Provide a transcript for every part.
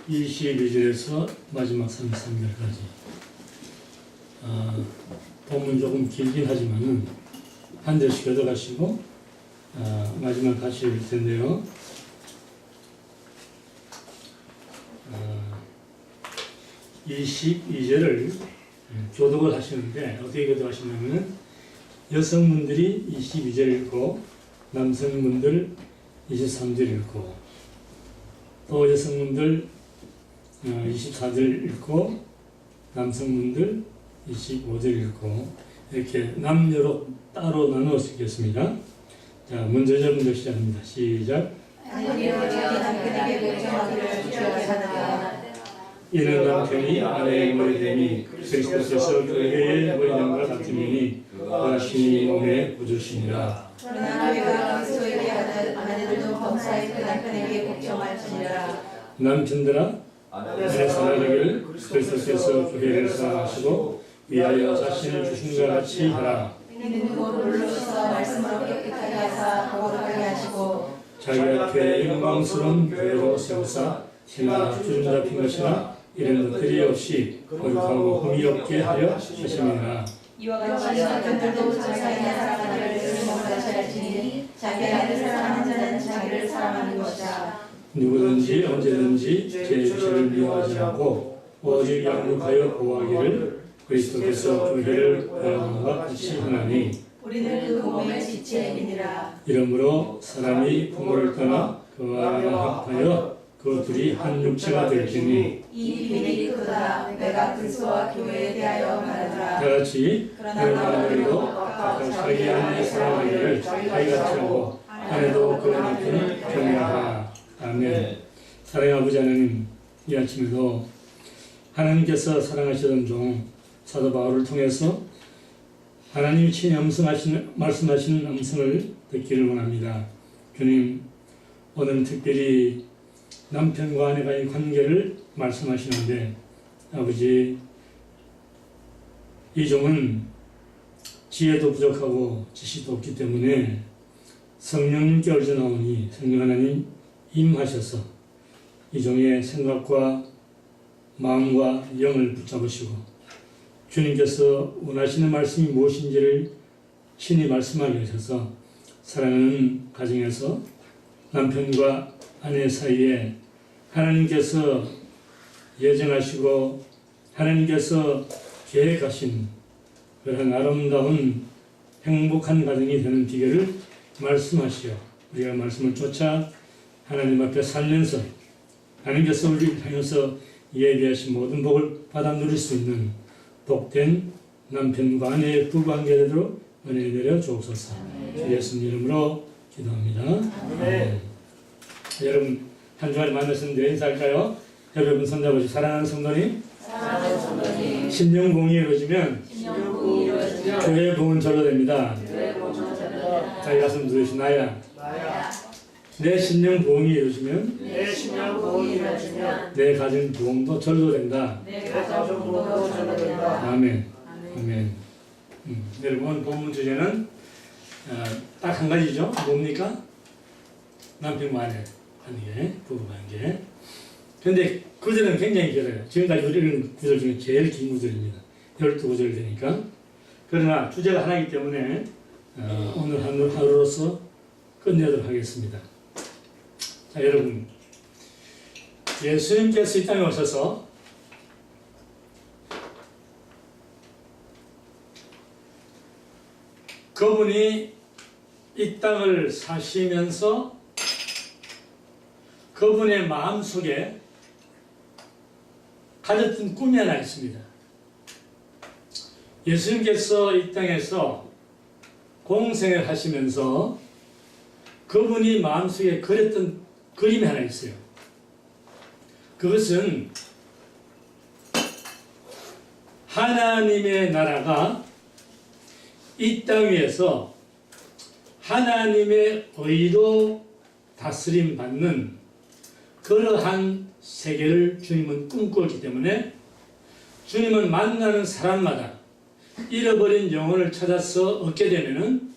22절에서 마지막 33절까지. 본문 조금 길긴 하지만은 한 절씩 얻어가시고 마지막 가실 텐데요. 22절을 교독을 하시는데 어떻게 교독하시냐면은 여성분들이 22절 읽고 남성분들 23절 읽고 또 여성분들 24절 읽고 남성분들 25절 읽고 이렇게 남녀로 따로 나누어서 읽겠습니다. 자, 먼저 여러분들 시작합니다. 시작. 이는 남편이 아내의 머리됨이 그리스도께서 교회의 머리됨과 같으니 그가 신이 몸의 구주시니라. 그러나 교회가 그리스도에게 하듯 아내들도 범사에 그 남편에게 복종할지니라. 남편들아 아내 사랑하기를 그리스도께서 교회를 사랑하시고 위하여 자신을 주신 것 같이 하라. 이는 곧 물로 씻어 말씀으로 깨끗하게 하사 거룩하게 하시고 자기가 교회의 영광스러운 교회로 세우사 신하나 주름 잡힌 것이나 이런 것들이 없이 거룩하고 흠이 없게 하려 하심이니라. 이와 같이 남편들도 자기의 사랑하기를 열심같이 할지니 자기의 아내를 사랑하는 자는 자기를 사랑하는 것이다. 누구든지 언제든지 제 주체를 미워하지 않고 오직 양육하여 보호하기를 그리스도께서 교회를 보호하는 것 같이 하나니 우리는 그 몸의 지체이니라. 이러므로 사람이 부모를 떠나 그와 합하여 그 둘이 한 육체가 될지니 이 비밀이 크다. 내가 그리스도와 교회에 대하여 말하노라. 다 같이 그러나 너희도 각각 자기 아내의 사랑하기를 자기같이 하고 아내도 그 남편을 경외하라. 아멘. 사랑의 아버지 하나님, 이 아침에도 하나님께서 사랑하시던 종 사도 바울을 통해서 하나님이 친히 말씀하시는 음성을 듣기를 원합니다. 주님, 오늘은 특별히 남편과 아내가의 관계를 말씀하시는데 아버지, 이 종은 지혜도 부족하고 지식도 없기 때문에 성령님께 얼져 나오니 성령 하나님 임하셔서 이 종의 생각과 마음과 영을 붙잡으시고 주님께서 원하시는 말씀이 무엇인지를 친히 말씀하게 하셔서 사랑하는 가정에서 남편과 아내 사이에 하나님께서 예정하시고 하나님께서 계획하신 그런 아름다운 행복한 가정이 되는 비결을 말씀하시어 우리가 말씀을 쫓아 하나님 앞에 살면서 하나님께서 우리를 향해서 예비하신 모든 복을 받아 누릴 수 있는 복된 남편과 아내의 부부관계 되도록 은혜 내려 주옵소서. 주 예수님 이름으로 기도합니다. 아멘. 여러분 한 주간에 만나셨는데 인사할까요? 여러분 손잡으시고 사랑하는 성도님, 심령 공이 이루어지면 교회 부흥은 절로 됩니다. 자기 가슴 들으시 나야. 내 심령 부흥이 이루어지면 내 가정 부흥도 절로 된다. 아멘. 아멘. 여러분 본문 주제는 딱 한 가지죠. 뭡니까? 남편과 아내 관계, 부부 관계. 그런데 구절은 굉장히 길어요. 지금까지 우리는 구절 중에 제일 긴 구절입니다. 12구절 되니까. 그러나 주제가 하나이기 때문에 오늘 하루로서 끝내도록 하겠습니다. 자, 여러분, 예수님께서 이 땅에 오셔서 그분이 이 땅을 사시면서 그분의 마음속에 가졌던 꿈이 하나 있습니다. 예수님께서 이 땅에서 공생을 하시면서 그분이 마음속에 그렸던 그림이 하나 있어요. 그것은 하나님의 나라가 이 땅 위에서 하나님의 의로 다스림 받는 그러한 세계를 주님은 꿈꾸었기 때문에 주님은 만나는 사람마다 잃어버린 영혼을 찾아서 얻게 되면은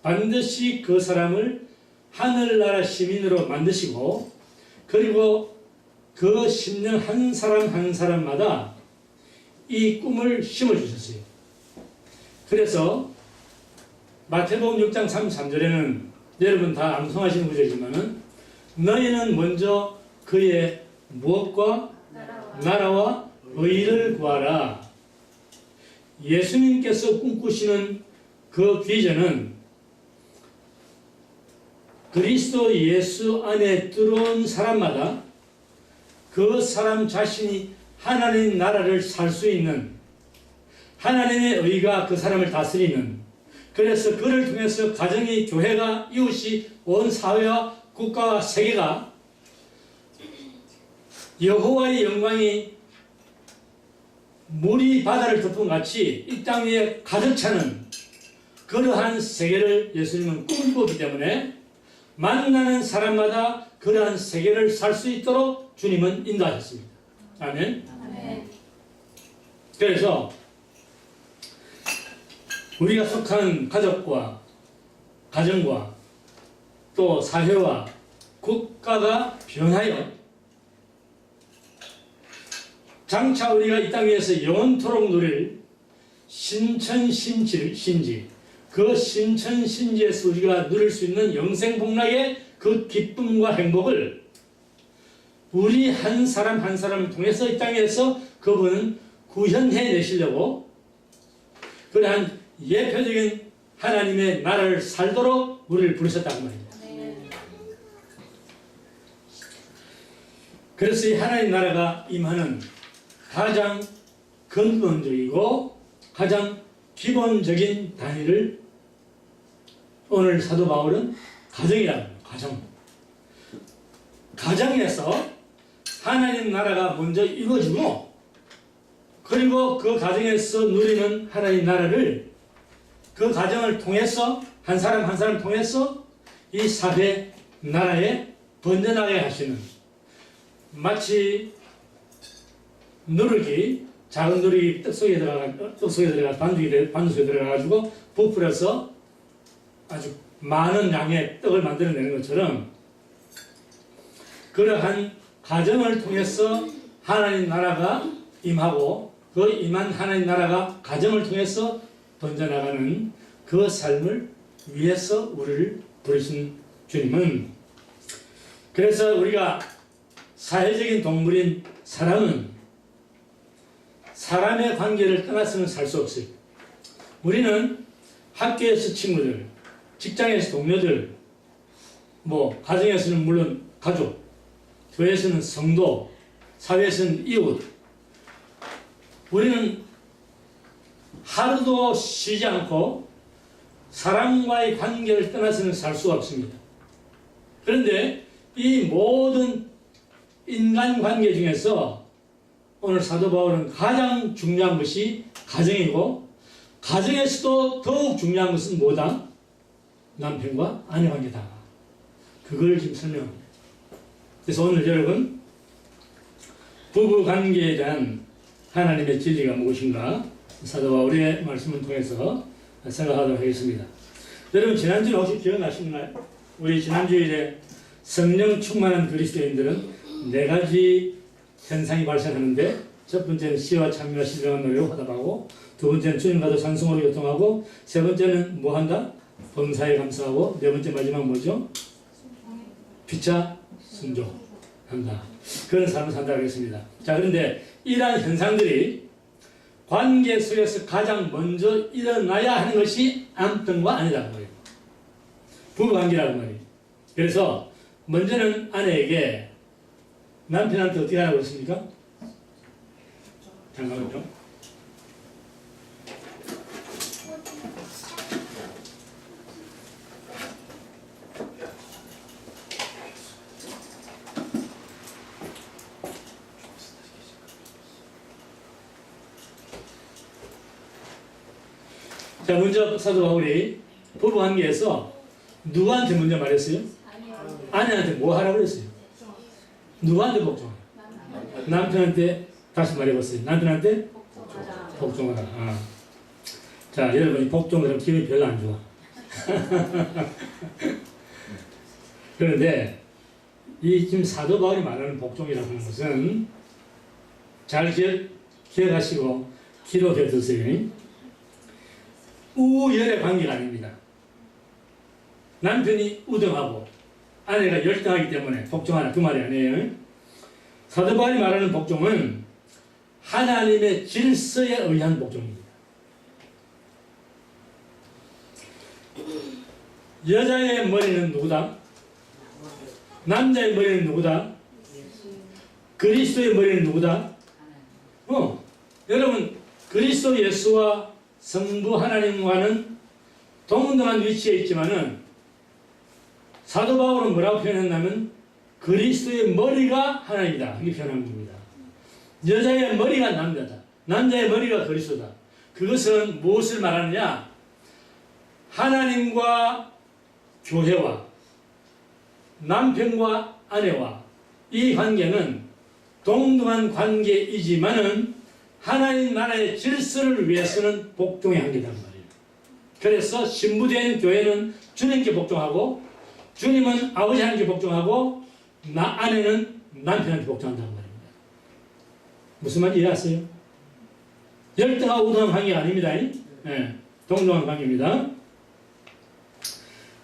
반드시 그 사람을 하늘나라 시민으로 만드시고 그리고 그 심령 한 사람 한 사람마다 이 꿈을 심어주셨어요. 그래서 마태복음 6장 33절에는 여러분 다 암송하시는 구절이지만은 너희는 먼저 그의 무엇과 나라와 의를 구하라. 예수님께서 꿈꾸시는 그 비전은 그리스도 예수 안에 들어온 사람마다 그 사람 자신이 하나님 나라를 살 수 있는, 하나님의 의가 그 사람을 다스리는, 그래서 그를 통해서 가정이, 교회가, 이웃이, 온 사회와 국가와 세계가 여호와의 영광이 물이 바다를 덮은 같이 이 땅 위에 가득 차는 그러한 세계를 예수님은 꿈꾸기 때문에 만나는 사람마다 그러한 세계를 살 수 있도록 주님은 인도하셨습니다. 아멘. 아멘. 그래서 우리가 속한 가족과 가정과 또 사회와 국가가 변하여 장차 우리가 이 땅 위에서 영원토록 누릴 신천신지, 그 신천신지에서 우리가 누릴 수 있는 영생복락의 그 기쁨과 행복을 우리 한 사람 한 사람을 통해서 이 땅에서 그분은 구현해 내시려고 그러한 예표적인 하나님의 나라를 살도록 우리를 부르셨다는 말입니다. 그래서 이 하나님 나라가 임하는 가장 근본적이고 가장 기본적인 단위를 오늘 사도 바울은 가정이라고 합니다. 가정. 가정에서 하나님 나라가 먼저 이루어지고 그리고 그 가정에서 누리는 하나님 나라를 그 가정을 통해서 한 사람 한 사람 통해서 이 사회 나라에 번져나가게 하시는, 마치 누르기, 작은 누르기 떡 속에 들어가 반죽 속에 들어가가지고 부풀어서 아주 많은 양의 떡을 만들어내는 것처럼 그러한 가정을 통해서 하나님 나라가 임하고 그 임한 하나님 나라가 가정을 통해서 번져나가는 그 삶을 위해서 우리를 부르신 주님은, 그래서 우리가 사회적인 동물인 사람은 사람의 관계를 떠나서는 살 수 없어요. 우리는 학교에서 친구들, 직장에서 동료들, 가정에서는 물론 가족, 교회에서는 성도, 사회에서는 이웃. 우리는 하루도 쉬지 않고 사람과의 관계를 떠나서는 살 수가 없습니다. 그런데 이 모든 인간관계 중에서 오늘 사도 바울은 가장 중요한 것이 가정이고, 가정에서도 더욱 중요한 것은 뭐다? 남편과 아내 관계다. 그걸 지금 설명합니다. 그래서 오늘 여러분, 부부 관계에 대한 하나님의 진리가 무엇인가 사도 바울의 말씀을 통해서 생각하도록 하겠습니다. 여러분, 지난주에 혹시 기억나시나요? 우리 지난주일에 성령 충만한 그리스도인들은 4가지 현상이 발생하는데, 첫 번째는 시와 찬미와 신령한 노래로 화답하고, 두 번째는 주님과도 찬송으로 교통하고, 세 번째는 뭐 한다? 범사에 감사하고, 네 번째 마지막 뭐죠? 피차 순종한다. 그런 삶을 산다고 했습니다. 자, 그런데 이러한 현상들이 관계 속에서 가장 먼저 일어나야 하는 것이 남편과 아내라는 거예요. 부부관계라는 말이에요. 그래서 먼저는 아내에게 남편한테 어떻게 하라고 그랬습니까? 잠깐만요. 자, 먼저 사도 바울이 부부관계에서 누구한테 먼저 말했어요? 아내한테 뭐 하라고 그랬어요? 누구한테 복종하라? 남편한테. 다시 말해봤어요. 남편한테 복종하라. 자, 여러분, 이 복종을 기분이 별로 안 좋아. 그런데 이 지금 사도 바울이 말하는 복종이라고 하는 것은 잘 기억하시고 기록해 두세요. 우열의 관계가 아닙니다. 남편이 우등하고 아내가 열등하기 때문에 복종하라 그 말이 아니에요. 사도 바울이 말하는 복종은 하나님의 질서에 의한 복종입니다. 여자의 머리는 누구다? 남자의 머리는 누구다? 그리스도의 머리는 누구다? 여러분 그리스도 예수와 성부 하나님과는 동등한 위치에 있지만은 사도 바울은 뭐라고 표현했냐면 그리스도의 머리가 하나님이다 이렇게 표현한 겁니다. 여자의 머리가 남자다. 남자의 머리가 그리스도다. 그것은 무엇을 말하느냐? 하나님과 교회와 남편과 아내와 이 관계는 동등한 관계이지만은 하나님 나라의 질서를 위해서는 복종의 한계단 말이에요. 그래서 신부된 교회는 주님께 복종하고 주님은 아버지 하나님께 복종하고 아내는 남편한테 복종한다는 말입니다. 무슨 말인지 이해하세요? 열등하고 우등한 관계가 아닙니다. 네, 동등한 관계입니다.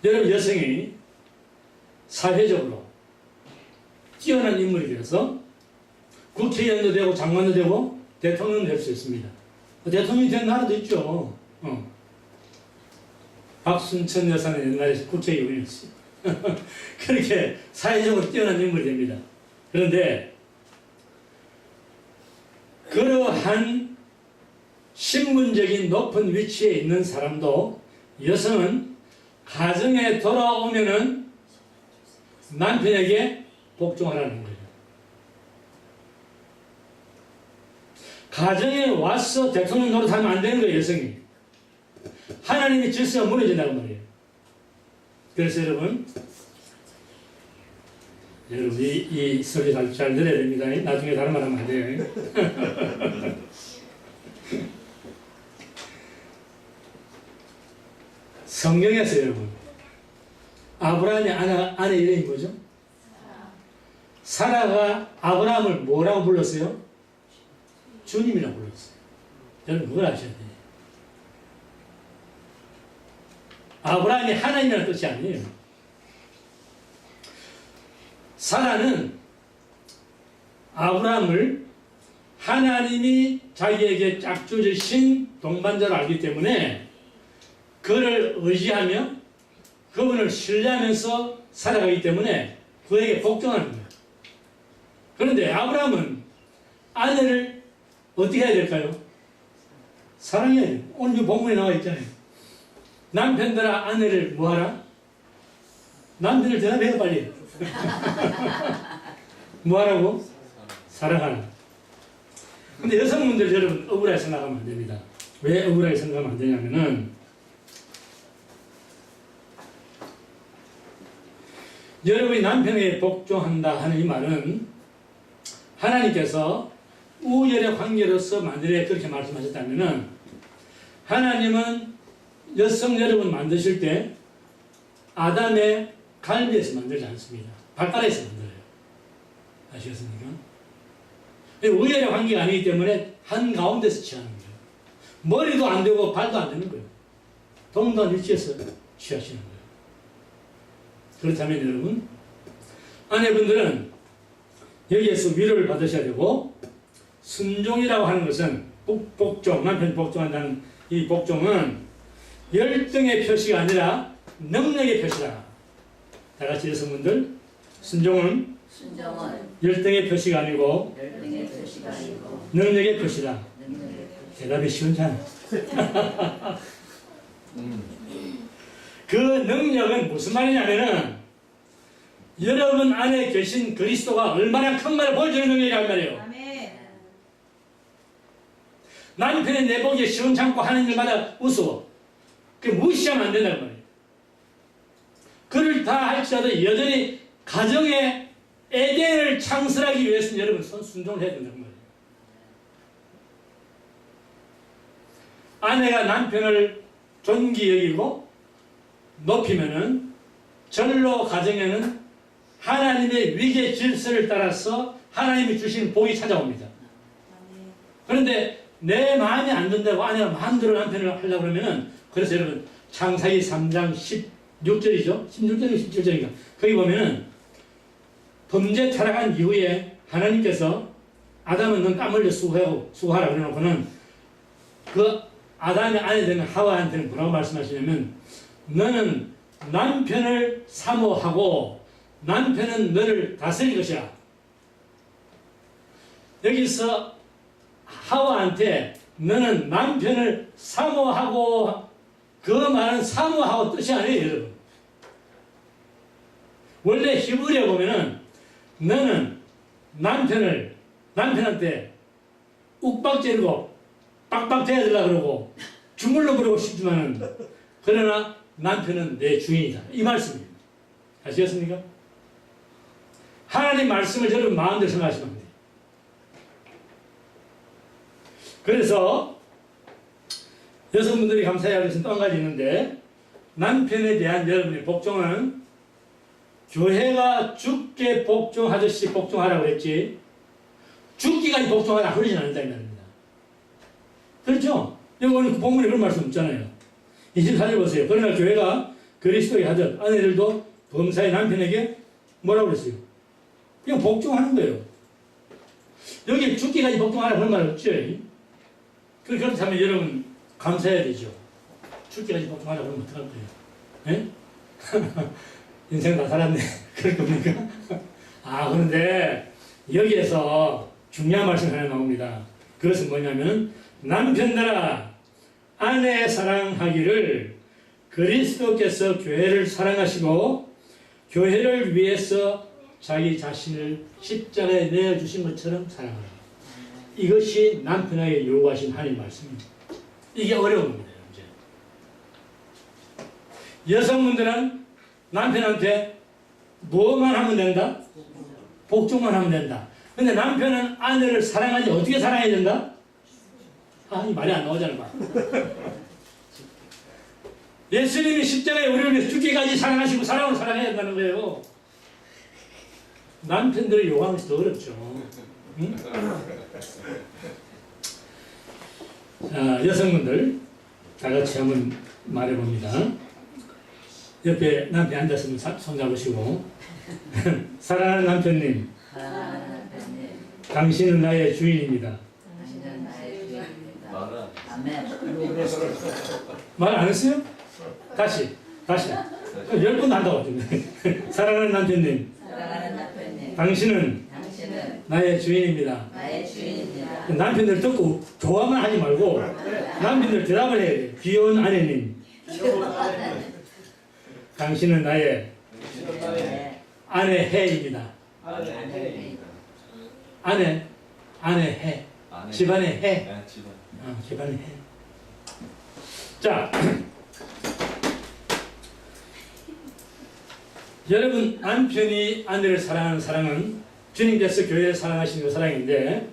여러분 여성이 사회적으로 뛰어난 인물이 되어서 국회의원도 되고 장관도 되고 대통령도 될 수 있습니다. 대통령이 된 나라도 있죠. 박순천 여사는 옛날에 국회의원이었어요. 그렇게 사회적으로 뛰어난 인물이 됩니다. 그런데 그러한 신분적인 높은 위치에 있는 사람도 여성은 가정에 돌아오면은 남편에게 복종하라는 거예요. 가정에 와서 대통령 노릇하면 안 되는 거예요, 여성이. 하나님의 질서가 무너진다고 말이에요. 그래서 여러분 이 소리 잘 들어야 됩니다. 나중에 다른 말 하면 안 돼요. 성경에서 여러분 아브라함의 아내 이름이 뭐죠? 사라가 아브라함을 뭐라고 불렀어요? 주님이라고 불렀어요. 여러분 그걸 아셔야 돼요. 아브라함이 하나님이라는 뜻이 아니에요. 사라는 아브라함을 하나님이 자기에게 짝주신 동반자로 알기 때문에 그를 의지하며 그분을 신뢰하면서 살아가기 때문에 그에게 복종하는 거예요. 그런데 아브라함은 아내를 어떻게 해야 될까요? 사랑해야 돼요. 오늘 본문에 나와 있잖아요. 남편들아 아내를 뭐하라? 남편을 대답해요 빨리. 뭐하라고? 사랑하라. 근데 여성분들 여러분 억울하게 생각하면 안 됩니다. 왜 억울하게 생각하면 안 되냐면은 여러분이 남편에게 복종한다 하는 이 말은 하나님께서 우열의 관계로서 만들어 그렇게 말씀하셨다면은 하나님은 여성 여러분 만드실 때 아담의 갈비에서 만들지 않습니다. 발가락에서 만들어요. 아시겠습니까? 우열의 관계가 아니기 때문에 한가운데서 취하는 거예요. 머리도 안 되고 발도 안 되는 거예요. 동등한 위치에서 취하시는 거예요. 그렇다면 여러분 아내분들은 여기에서 위로를 받으셔야 되고 순종이라고 하는 것은 복종, 남편 복종한다는 이 복종은 열등의 표시가 아니라 능력의 표시다. 다같이 여성분들 순종은 열등의 표시가 아니고 능력의 표시다. 대답이 쉬운잖아. 그 능력은 무슨 말이냐면은 여러분 안에 계신 그리스도가 얼마나 큰 말을 보여주는 능력이란 말이에요. 아멘. 남편의 내복에 시원찮고 하는 일마다 우스워. 그 무시하면 안 된다는 말이에요. 그를 다 할지라도 여전히 가정의 에덴을 창설하기 위해서는 여러분 순종을 해야 된다는 말이에요. 아내가 남편을 존귀 여기고 높이면은 절로 가정에는 하나님의 위계 질서를 따라서 하나님이 주신 복이 찾아옵니다. 그런데 내 마음에 안 든다고 아내가 마음대로 남편을 하려고 그러면은, 그래서 여러분 창세기 3장 16절이죠. 16절인가 17절인가. 거기 보면은 범죄 타락한 이후에 하나님께서 아담은 넌 땀 흘려 수고하라 그래놓고는 그 아담의 아내 되는 하와한테는 뭐라고 말씀하시냐면, 너는 남편을 사모하고 남편은 너를 다스릴 것이야. 여기서 하와한테 너는 남편을 사모하고, 그 말은 사모하고 뜻이 아니에요, 여러분. 원래 히브리어 보면은 너는 남편한테 욱박지르고 빡빡 대어들라 그러고 주물러 부르고 싶지만은, 그러나 남편은 내 주인이다, 이 말씀입니다. 아시겠습니까? 하나님 말씀을 여러분 마음대로 생각하시면 돼요. 그래서 여성분들이 감사해야 할 것은 또 한 가지 있는데, 남편에 대한 여러분의 복종은 교회가 죽게 복종하듯이 복종하라고 그랬지, 죽기까지 복종하라 그러진 않는다 이 말입니다. 그렇죠? 여기 오늘 그 본문에 그런 말씀 없잖아요. 24절 보세요. 그러나 교회가 그리스도의 하듯 아내들도 범사의 남편에게 뭐라고 그랬어요? 그냥 복종하는 거예요. 여기 죽기까지 복종하라 그런 말 없죠? 그렇다면 여러분 감사해야 되죠. 죽기까지 복종하라 그러면 어떡할 거예요? 예? 인생 다 살았네. 그럴 겁니까? 그런데 여기에서 중요한 말씀 하나 나옵니다. 그것은 뭐냐면, 남편들아 아내 사랑하기를 그리스도께서 교회를 사랑하시고 교회를 위해서 자기 자신을 십자가에 내어주신 것처럼 사랑하라. 이것이 남편에게 요구하신 하나님 말씀입니다. 이게 어려운 겁니다. 이제 여성분들은 남편한테 뭐만 하면 된다? 복종만 하면 된다. 근데 남편은 아내를 사랑하지 어떻게 사랑해야 된다? 이 말이 안 나오잖아. 예수님이 십자가에 우리를 위해서 죽기까지 사랑하시고 사랑으로 사랑해야 한다는 거예요. 남편들을 요구하는 것이 더 어렵죠. 응? 자, 여성분들 다 같이 한번 말해봅니다. 옆에 남편 앉았으면 손 잡으시고 사랑하는 남편님, 당신은 나의 주인입니다. 말 안 했어요? 다시 10번 한다고. 사랑하는 남편님, 당신은 나의 주인입니다. 남편들 듣고 좋아만 하지 말고 남편들 대답을 해야 돼요. 귀여운 아내님, 당신은 나의 아내해입니다. 아내해. 집안의 해. 집안의 해. 자, 여러분 남편이 아내를 사랑하는 사랑은 주님께서 교회를 사랑하시는 그 사랑인데,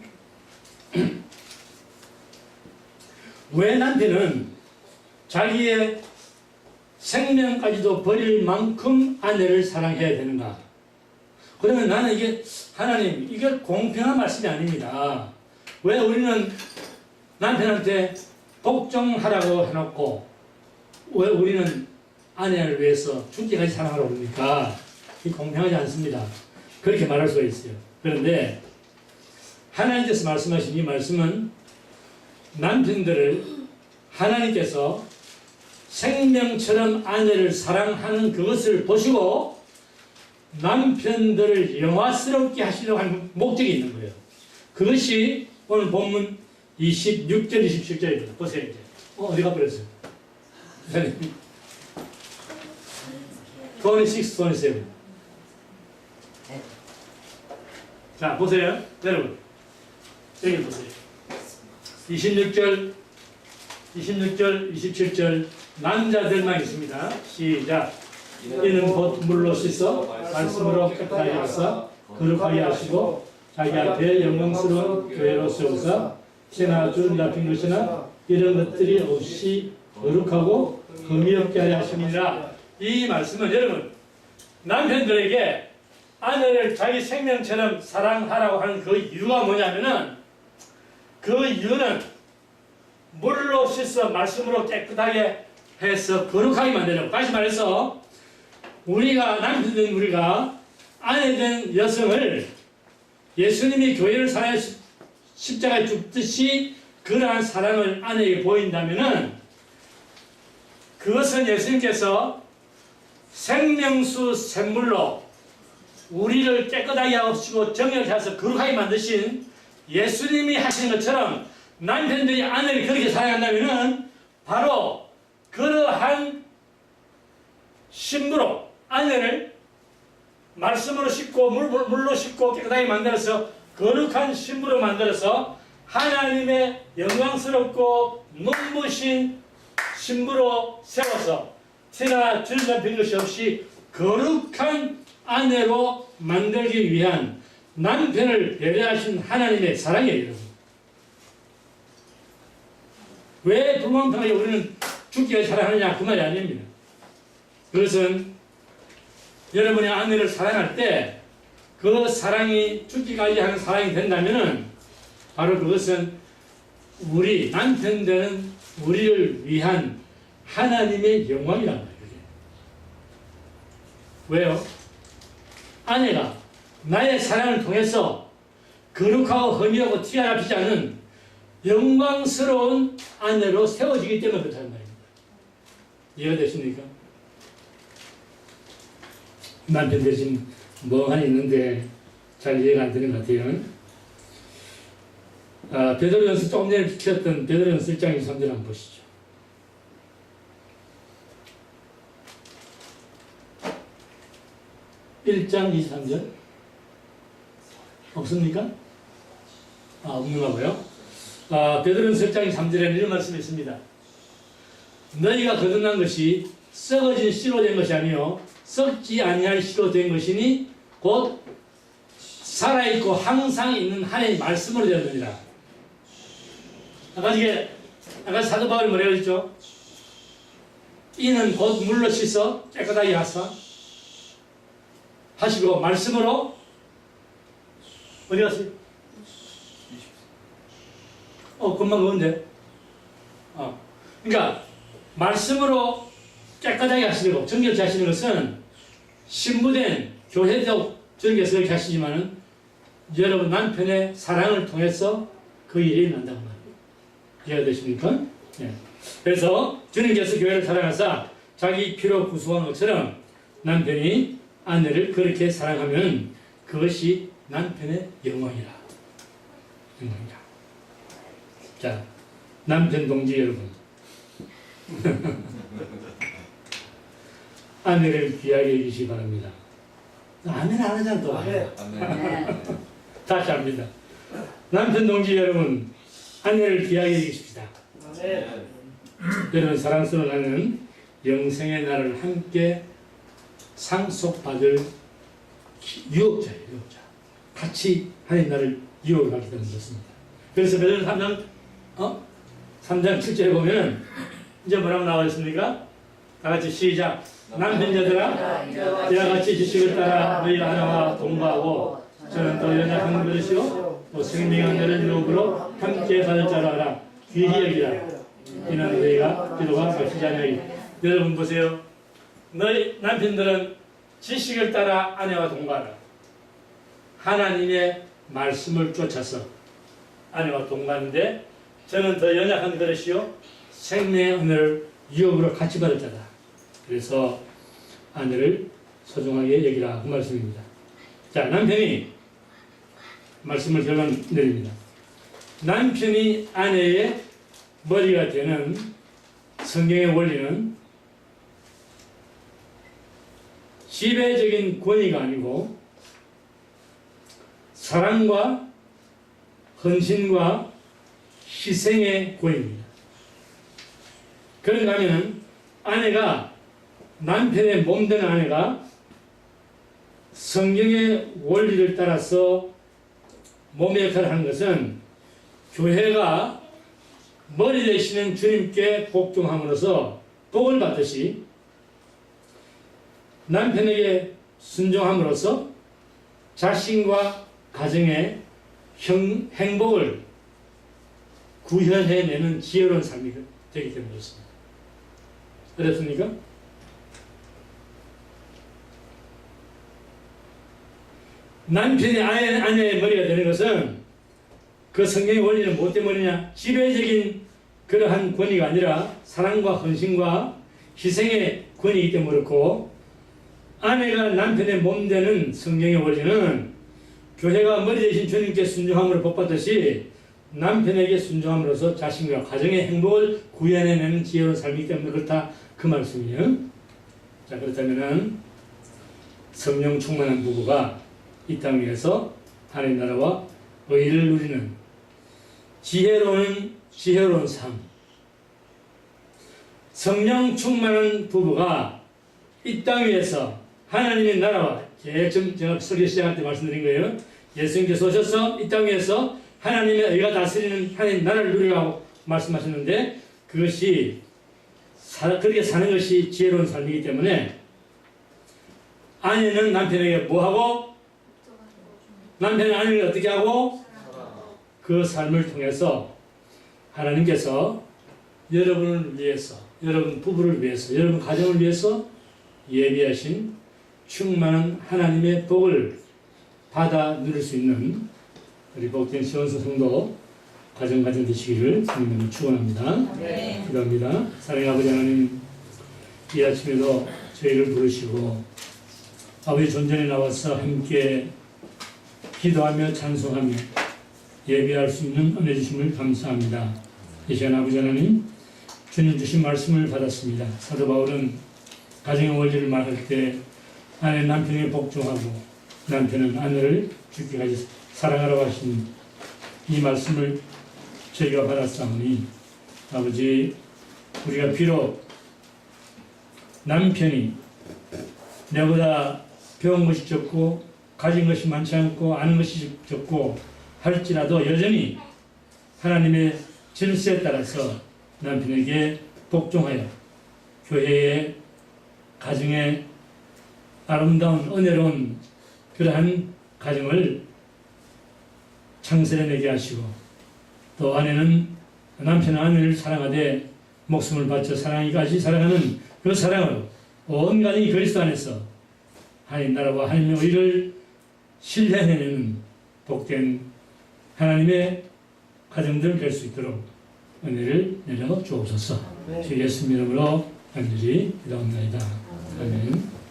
왜 남편은 자기의 생명까지도 버릴 만큼 아내를 사랑해야 되는가? 그러면 나는 이게 하나님, 이게 공평한 말씀이 아닙니다. 왜 우리는 남편한테 복종하라고 해놓고 왜 우리는 아내를 위해서 죽기까지 사랑하라고 그럽니까? 이게 공평하지 않습니다. 그렇게 말할 수가 있어요. 그런데 하나님께서 말씀하신 이 말씀은 남편들을 하나님께서 생명처럼 아내를 사랑하는 그것을 보시고 남편들을 영화스럽게 하시려고 하는 목적이 있는 거예요. 그것이 오늘 본문 26절, 27절입니다. 보세요. 이제. 어디 가버렸어요? 26, 27. 자, 보세요. 여러분. 여기 보세요. 26절, 27절. 남자들만 있습니다. 시작. 이는 곧 물로 씻어 말씀으로 깨끗하게 하사 거룩하게 하시고 자기 앞에 영광스러운 교회로 세우사 새나 줄 잡힌 것이나 이런 것들이 없이 거룩하고 금이 없게 하려 하십니다. 이 말씀은 여러분 남편들에게 아내를 자기 생명처럼 사랑하라고 하는 그 이유가 뭐냐면은 그 이유는 물로 씻어 말씀으로 깨끗하게 해서 거룩하게 만들려고. 다시 말해서 우리가 남편된 우리가 아내된 여성을 예수님이 교회를 사랑해 십자가에 죽듯이 그러한 사랑을 아내에게 보인다면은 그것은 예수님께서 생명수 샘물로 우리를 깨끗하게 하시고 정결케 하셔서 거룩하게 만드신 예수님이 하신 것처럼 남편들이 아내를 그렇게 사랑한다면은 바로 그러한 신부로 아내를 말씀으로 씻고 물로 씻고 깨끗하게 만들어서 거룩한 신부로 만들어서 하나님의 영광스럽고 눈부신 신부로 세워서 티나 줄자 빈 것이 없이 거룩한 아내로 만들기 위한 남편을 배려하신 하나님의 사랑이에요, 여러분. 왜 불공평하게 우리는 죽기까지 사랑하느냐, 그 말이 아닙니다. 그것은 여러분의 아내를 사랑할 때 그 사랑이 죽기까지 하는 사랑이 된다면은 바로 그것은 우리 남편들은 우리를 위한 하나님의 영광이란 말이에요. 왜요? 아내가 나의 사랑을 통해서 거룩하고 흠이하고 티가 나지 않은 영광스러운 아내로 세워지기 때문에 그렇다는 말입니다. 이해가 되십니까? 남편들 지금 멍하니 있는데 잘 이해가 안 되는 것 같아요. 베드로전서 조금 전에 비켰던 베드로전서 1장 23절 한번 보시죠. (1장 23절) 없습니까? 없는가 봐요. 베드로전서 1장 23절에는 이런 말씀이 있습니다. 너희가 거듭난 것이 썩어진 씨로 된 것이 아니요 썩지 아니할 씨로 된 것이니 곧 살아있고 항상 있는 하나님의 말씀으로 되었느니라. 아까 사도 바울이 뭐라고 했죠? 이는 곧 물로 씻어 깨끗하게 하시고 말씀으로 어디 갔어요? 금방 그건데. 그러니까 말씀으로 깨끗하게 하시려고 정결케 하시는 것은 신부된 교회도 저렇게 그렇게 하시지만은 여러분 남편의 사랑을 통해서 그 일이 난다고 말이에요. 이해가 되십니까? 예. 그래서 주님께서 교회를 사랑하사 자기 피로 구속한 것처럼 남편이 아내를 그렇게 사랑하면 그것이 남편의 영광이라. 영광이라. 자, 남편 동지 여러분. 아내를 귀하게 여기시기 바랍니다. 아멘 안 하잖아 또. 다시 합니다. 남편 동지 여러분, 아내를 귀하게 여기십시다. 여러분 사랑스러운 아내는 영생의 날을 함께 상속받을 유업자예요. 유업자. 같이 하나님 나를 유업하게 되는 것입니다. 그래서 베드로전서 3장 7절에 보면 이제 뭐라고 나와 있습니까? 다 같이 시작. 남편자들아 이와 같이 지식을 따라 너희가 하나와 동거하고 저는 또 연약한 것이요 또 생명의 너를 유업으로 함께 받을 자로 알아 귀히 여기라. 이는 너희가 기도가 막히지 아니하리. 여러분 보세요. 너희 남편들은 지식을 따라 아내와 동거하라. 하나님의 말씀을 쫓아서 아내와 동거하는데 저는 더 연약한 그릇이요 생명의 은혜를 유업으로 같이 받을 자다. 그래서 아내를 소중하게 여기라 그 말씀입니다. 자, 남편이 말씀을 결론 내립니다. 남편이 아내의 머리가 되는 성경의 원리는 지배적인 권위가 아니고 사랑과 헌신과 희생의 권위입니다. 그런가 하면 아내가 남편의 몸되는 아내가 성경의 원리를 따라서 몸의 역할을 하는 것은 교회가 머리 되시는 주님께 복종함으로써 복을 받듯이 남편에게 순종함으로써 자신과 가정의 행복을 구현해내는 지혜로운 삶이 되기 때문에 그렇습니다. 어렵습니까? 남편이 아내의 머리가 되는 것은 그 성경의 원리는 무엇 때문이냐? 지배적인 그러한 권위가 아니라 사랑과 헌신과 희생의 권위이기 때문에 그렇고, 아내가 남편의 몸 되는 성경의 원리는 교회가 머리 대신 주님께 순종함으로 복받듯이 남편에게 순종함으로써 자신과 가정의 행복을 구현해내는 지혜로운 삶이기 때문에 그렇다, 그 말씀이에요. 자, 그렇다면은 성령 충만한 부부가 이 땅 위에서 하나님 나라와 의를 누리는 지혜로운 삶, 성령 충만한 부부가 이 땅 위에서 하나님의 나라와, 제가 설교 시작할 때 말씀드린 거예요. 예수님께서 오셔서 이 땅 위에서 하나님의 의가 다스리는 하나님 나라를 누리라고 말씀하셨는데, 그것이 그렇게 사는 것이 지혜로운 삶이기 때문에 아내는 남편에게 뭐하고, 남편은 아내를 어떻게 하고, 그 삶을 통해서 하나님께서 여러분을 위해서, 여러분 부부를 위해서, 여러분 가정을 위해서 예비하신 충만한 하나님의 복을 받아 누릴 수 있는 우리 복된 시원수 성도 가정 되시기를 주님으로 축원합니다. 네. 기도합니다. 사랑의 아버지 하나님, 이 아침에도 저희를 부르시고 아버지 존전에 나와서 함께 기도하며 찬송하며 예배할 수 있는 은혜 주심을 감사합니다. 이 시간 아버지 하나님, 주님 주신 말씀을 받았습니다. 사도 바울은 가정의 원리를 말할 때 아내 남편에게 복종하고 남편은 아내를 죽기까지 사랑하라고 하신 이 말씀을 저희가 받았사오니, 아버지, 우리가 비록 남편이 내보다 배운 것이 적고 가진 것이 많지 않고 아는 것이 적고 할지라도 여전히 하나님의 질서에 따라서 남편에게 복종하여 교회의 가정의 아름다운 은혜로운 그러한 가정을 창설해내게 하시고, 또 남편은 아내를 사랑하되 목숨을 바쳐 사랑하기까지 사랑하는 그 사랑으로 온 가정이 그리스도 안에서 하나님 나라와 하나님의 의를 실현해내는 복된 하나님의 가정들 될 수 있도록 은혜를 내려 주옵소서. 주 예수님 이름으로 간절히 기도합니다. 아멘.